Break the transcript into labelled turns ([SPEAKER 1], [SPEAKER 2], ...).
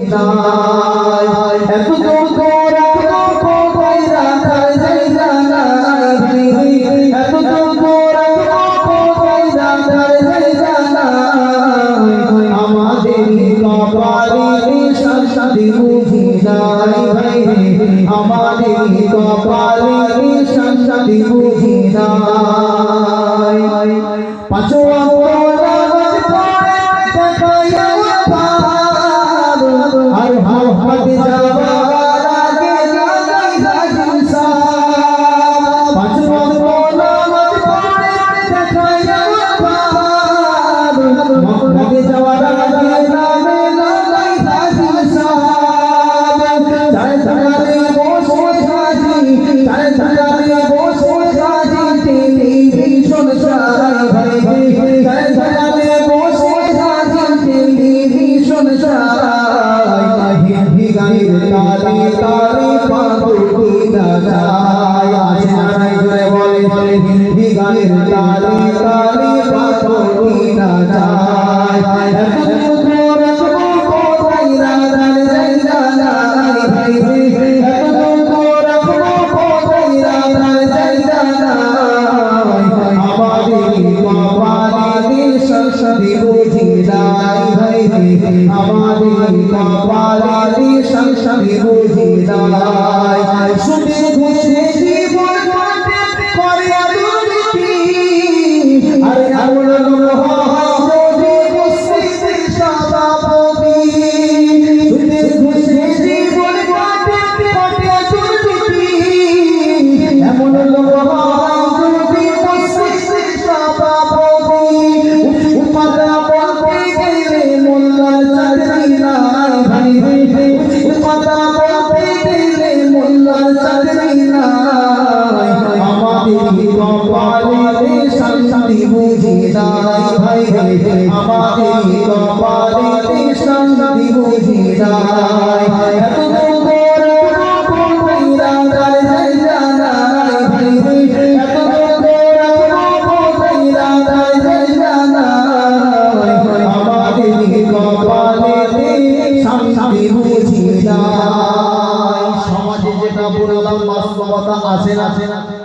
[SPEAKER 1] নাই এত তোরা কোথায় রাখার জায়গা নাই এত তোরা কোথায় রাখার জায়গা নাই আমাদের কপালে শান্তি বুঝি নাই ভাই আমাদের কপালে শান্তি বুঝি নাই পাঁচ ওয়াক্ত নামাজ পড়ে দেখাইয়া পার আর হাতে যাওয়ার আগে লাগাই হাজির সাহেব পাঁচ ওয়াক্ত নামাজ পড়ে দেখাইয়া পার হাতে যাওয়ার আগে লাগাই হাজির সাহেব চায় চাকারে বসে হাজি চায় চাকারে বসে হাজি টেলিভিশন চায় ভাই চায় চাকারে বসে হাজি টেলিভিশন চায় হিন্দি গানের তালে তালে পাগল না যায় আছে না নাই জোরে বলে হিন্দি গানের তালে তালে পাগল না যায় শান্তি বুঝি নাই ভাই আমাদের কপালে শান্তি বুঝি নাই শুনে ঘুষে জীবন কাটে করে দুর্নীতি আরে এমন হয় যদি বসে সভাপতি শুনে ঘুষে জীবন কাটে করে দুর্নীতি এমন হয় যদি বসে সভাপতি উপাদা বলতে গেলে মোল্লার চাকরি নাই ভাই উপাদা বলতে গেলে মোল্লার চাকরি নাই আমাদের কপালে শান্তি বুঝি নাই ভাই আমাদের কপালে শান্তি বুঝি নাই সমাজে যেটা বললাম বাস্তবতা আছে না